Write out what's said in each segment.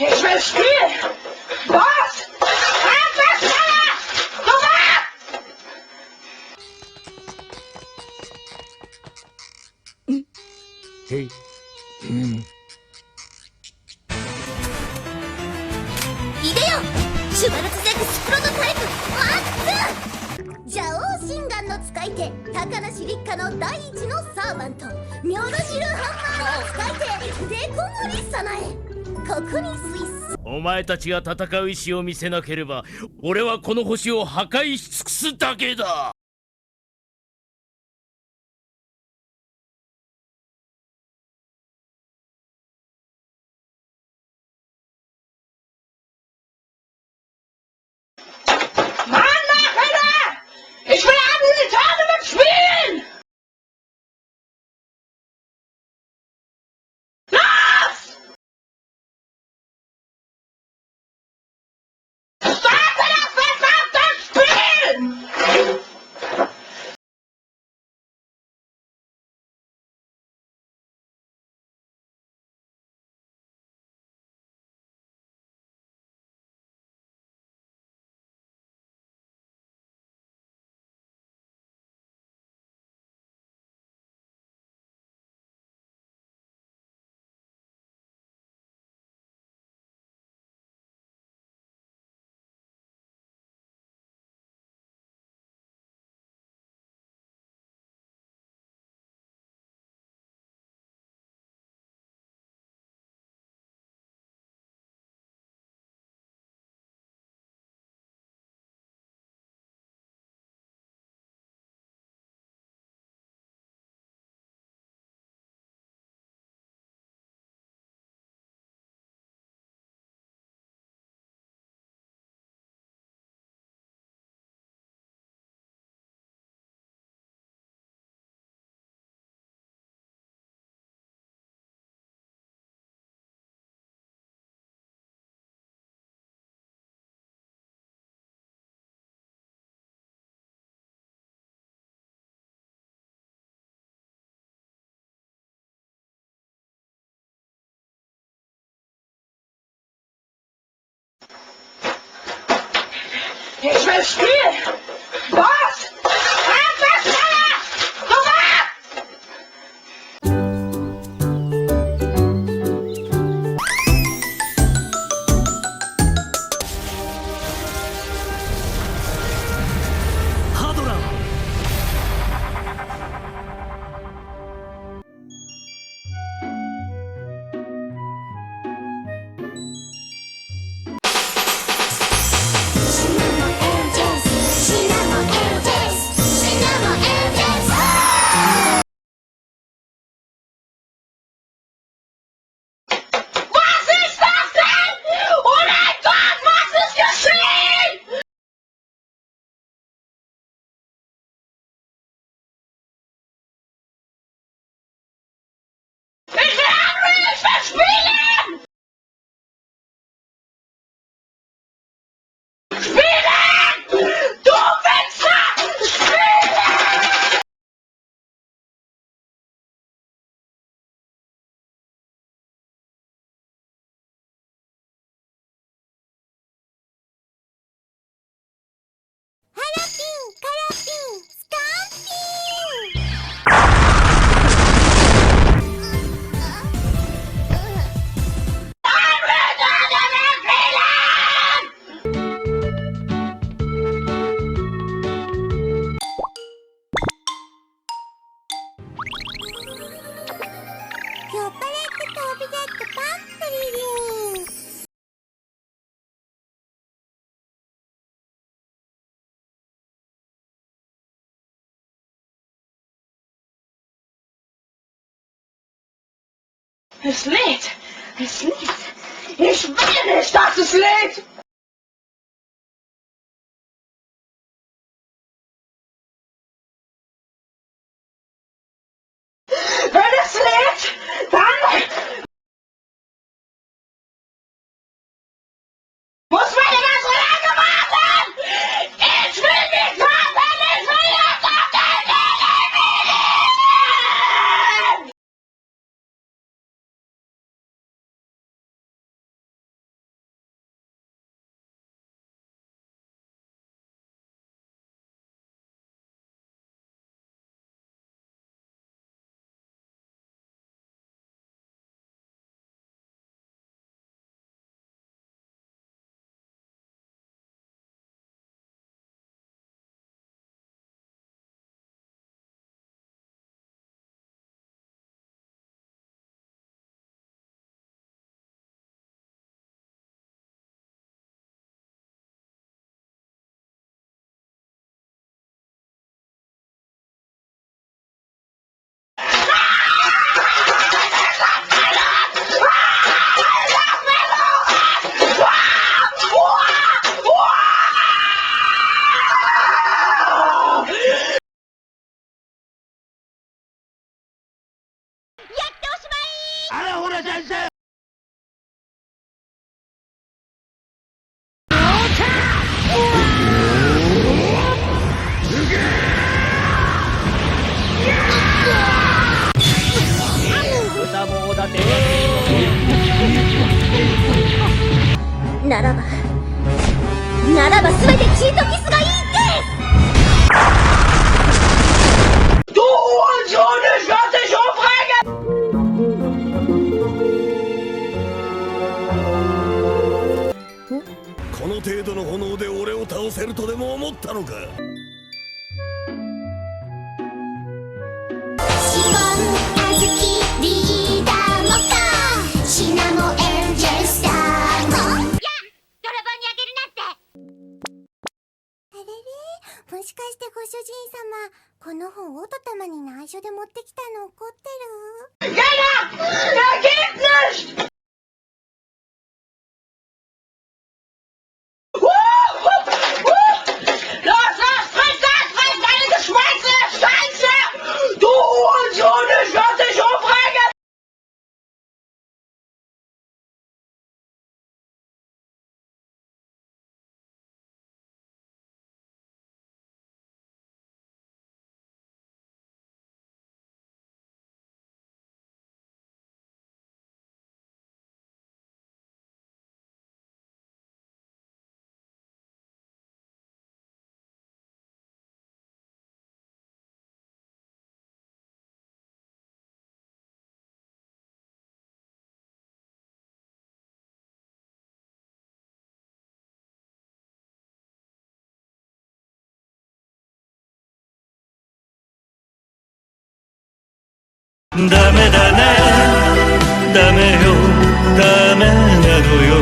Ich will spielen! Was? Hey. いでよシュバルツゼクスプロトタイプマック邪王心眼の使い手高梨立花の第一のサーバントミョドシルハンマーの使い手デコモリサナエここにスイスお前たちが戦う意志を見せなければ俺はこの星を破壊し尽くすだけだ。Ich will abends die Tournament spielen! Los! Starte das verdammte Spiel! Ich will spielen! Was? Es lädt! Es lädt! Ich will nicht, dass es lädt! Wenn es lädt, dann muss man immer so lange warten! Ich will nicht warten! Ich will jetzt auf den Video! 全てチートキスがいいです。Du Hurensohn, ich lass dich umbringen! この程度の炎で俺を倒せるとでも思ったのか。シフォンあずきリーダーモカシナモエンジェルスターもや泥棒にあげるなんて。あれれ、もしかしてご主人様、この本オト玉に内緒で持ってきたの怒ってる？ Keiner! Er geht nicht! Los, friss deine geschmolzene Scheiße! Du Hurensohn, ich lass dich umbringen! ダメだね、ダメよ、ダメなのよ。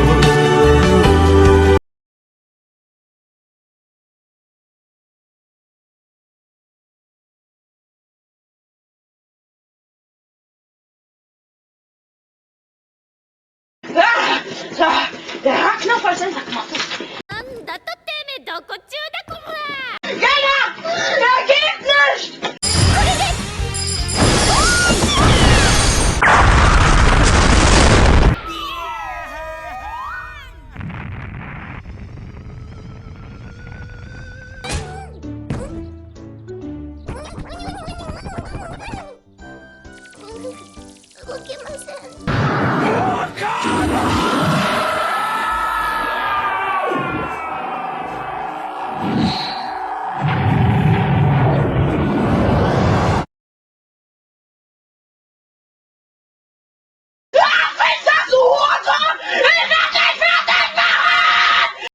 Der Haarknopf als Sensorknopf. なんだとてめえどこ中だこら。 Keiner! Er geht nicht! 動けません。Du Hurensohn! Ich werde dich fertig machen!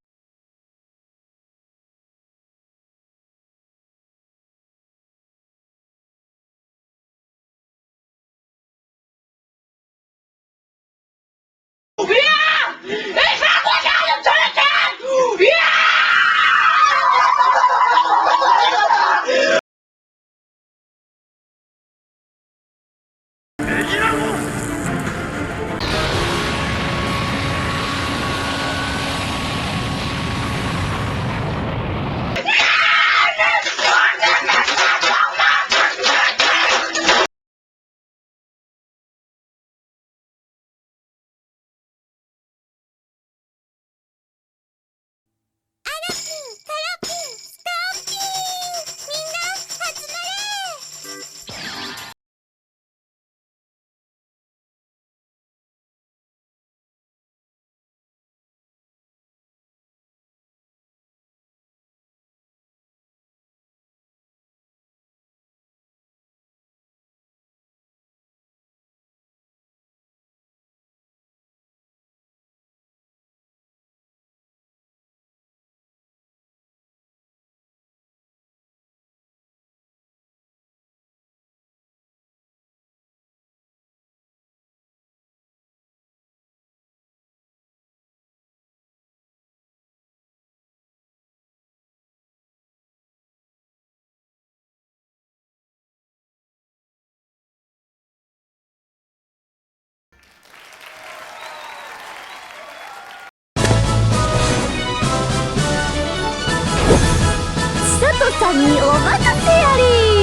千里さんにお任せあれ。